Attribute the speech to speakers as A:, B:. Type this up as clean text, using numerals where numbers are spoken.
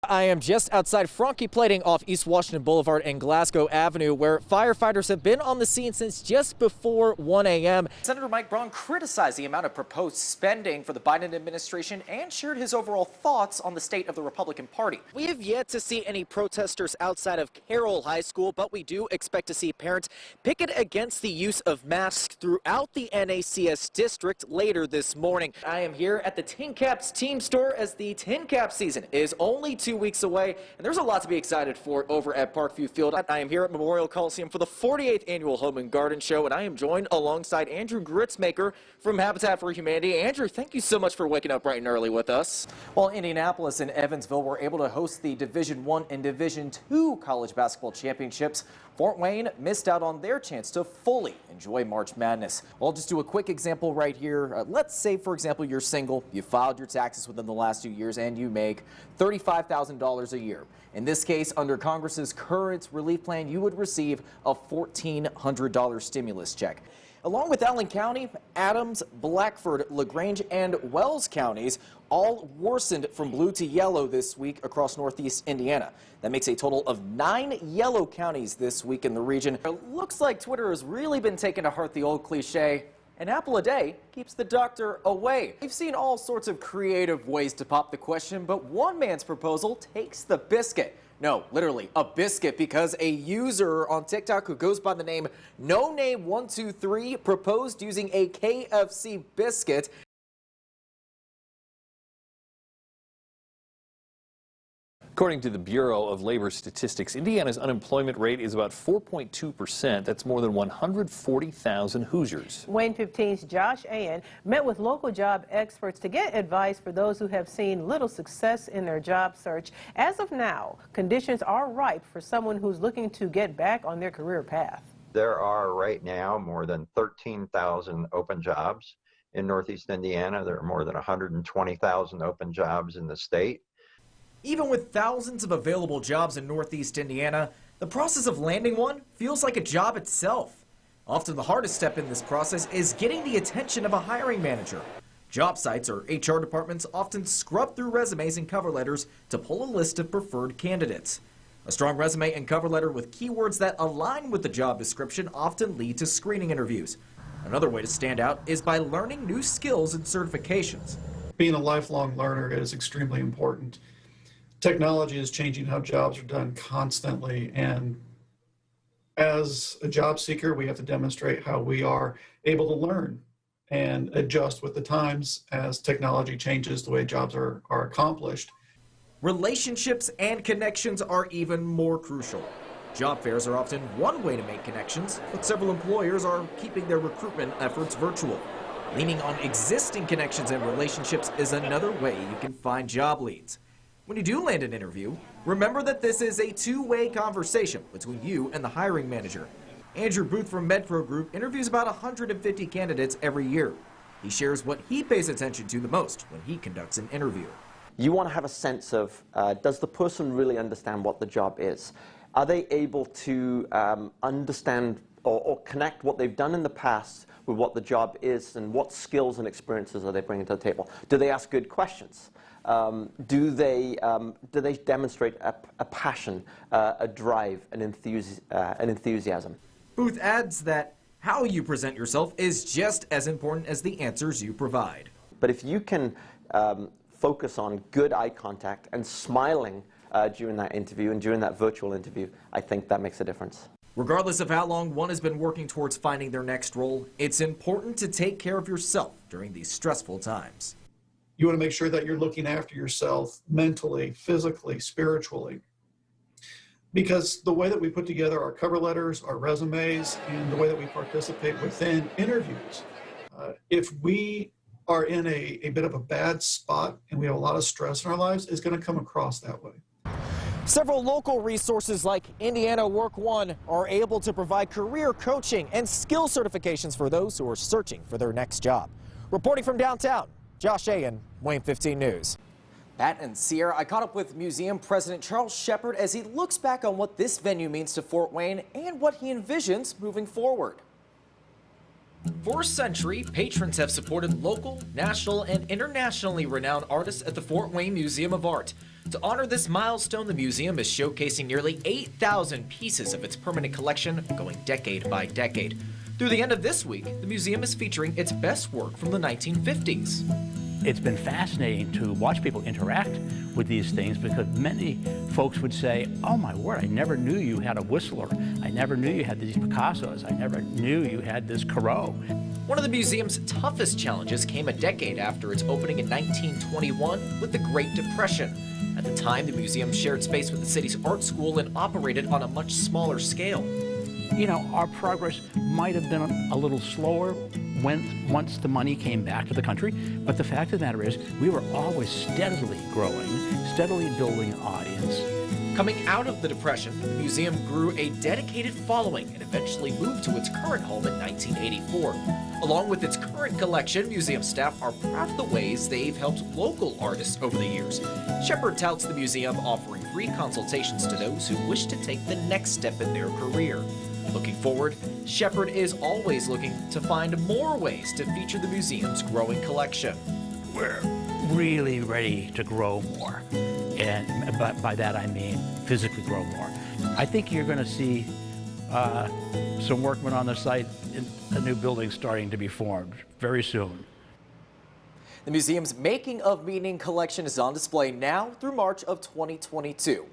A: I am just outside Frankie Plating off East Washington Boulevard and Glasgow Avenue, where firefighters have been on the scene since just before 1 a.m. Senator Mike Braun criticized the amount of proposed spending for the Biden administration and shared his overall thoughts on the state of the Republican Party. We have yet to see any protesters outside of Carroll High School, but we do expect to see parents picket against the use of masks throughout the NACS district later this morning. I am here at the Tin Caps team store as the Tin Cap season is only 2 weeks away, and there's a lot to be excited for over at Parkview Field. I am here at Memorial Coliseum for the 48th annual Home and Garden Show, and I am joined alongside Andrew Gritzmaker from Habitat for Humanity. Andrew, thank you so much for waking up bright and early with us. Well, Indianapolis and Evansville were able to host the Division I and Division II college basketball championships. Fort Wayne missed out on their chance to fully enjoy March Madness. Well, I'll just do a quick example right here. Let's say, for example, you're single, you filed your taxes within the last 2 years, and you make $35,000 a year. In this case, under Congress's current relief plan, you would receive a $1,400 stimulus check. Along with Allen County, Adams, Blackford, LaGrange, and Wells counties all worsened from blue to yellow this week across northeast Indiana. That makes a total of 9 yellow counties this week in the region. It looks like Twitter has really been taking to heart the old cliche, an apple a day keeps the doctor away. We've seen all sorts of creative ways to pop the question, but one man's proposal takes the biscuit. No, literally a biscuit, because a user on TikTok who goes by the name NoName123 proposed using a KFC biscuit.
B: According to the Bureau of Labor Statistics, Indiana's unemployment rate is about 4.2%. That's more than 140,000 Hoosiers.
C: WANE-15's Josh Ayen met with local job experts to get advice for those who have seen little success in their job search. As of now, conditions are ripe for someone who's looking to get back on their career path.
D: There are right now more than 13,000 open jobs in Northeast Indiana. There are more than 120,000 open jobs in the state.
A: Even with thousands of available jobs in Northeast Indiana, the process of landing one feels like a job itself. Often the hardest step in this process is getting the attention of a hiring manager. Job sites or HR departments often scrub through resumes and cover letters to pull a list of preferred candidates. A strong resume and cover letter with keywords that align with the job description often lead to screening interviews. Another way to stand out is by learning new skills and certifications.
E: Being a lifelong learner is extremely important. Technology is changing how jobs are done constantly, and as a job seeker, we have to demonstrate how we are able to learn and adjust with the times as technology changes the way jobs are accomplished.
A: Relationships and connections are even more crucial. Job fairs are often one way to make connections, but several employers are keeping their recruitment efforts virtual. Leaning on existing connections and relationships is another way you can find job leads. When you do land an interview, remember that this is a two-way conversation between you and the hiring manager. Andrew Booth from MedPro Group interviews about 150 candidates every year. He shares what he pays attention to the most when he conducts an interview.
F: You want to have a sense of, does the person really understand what the job is? Are they able to understand or connect what they've done in the past with what the job is, and what skills and experiences are they bringing to the table? Do they ask good questions? Do they demonstrate a passion, a drive, an enthusiasm?
A: Booth adds that how you present yourself is just as important as the answers you provide.
F: But if you can focus on good eye contact and smiling during that interview and during that virtual interview, I think that makes a difference.
A: Regardless of how long one has been working towards finding their next role, it's important to take care of yourself during these stressful times.
E: You want to make sure that you're looking after yourself mentally, physically, spiritually. Because the way that we put together our cover letters, our resumes, and the way that we participate within interviews, if we are in a bit of a bad spot and we have a lot of stress in our lives, it's going to come across that way.
A: Several local resources like Indiana Work One are able to provide career coaching and skill certifications for those who are searching for their next job. Reporting from downtown, Josh Ayen, WANE-15 News. Pat and Sierra, I caught up with museum president Charles Shepard as he looks back on what this venue means to Fort Wayne and what he envisions moving forward. For a century, patrons have supported local, national, and internationally renowned artists at the Fort Wayne Museum of Art. To honor this milestone, the museum is showcasing nearly 8,000 pieces of its permanent collection, going decade by decade. Through the end of this week, the museum is featuring its best work from the 1950s.
G: It's been fascinating to watch people interact with these things because many folks would say, oh my word, I never knew you had a Whistler. I never knew you had these Picassos. I never knew you had this Corot.
A: One of the museum's toughest challenges came a decade after its opening in 1921 with the Great Depression. At the time, the museum shared space with the city's art school and operated on a much smaller scale.
G: You know, our progress might have been a little slower once the money came back to the country, but the fact of the matter is we were always steadily growing, steadily building an audience.
A: Coming out of the Depression, the museum grew a dedicated following and eventually moved to its current home in 1984. Along with its current collection, museum staff are proud of the ways they've helped local artists over the years. Shepard touts the museum offering free consultations to those who wish to take the next step in their career. Looking forward, Shepard is always looking to find more ways to feature the museum's growing collection.
G: We're really ready to grow more, and by that I mean physically grow more. I think you're going to see some workmen on the site in a new building starting to be formed very soon.
A: The museum's Making of Meaning collection is on display now through March of 2022.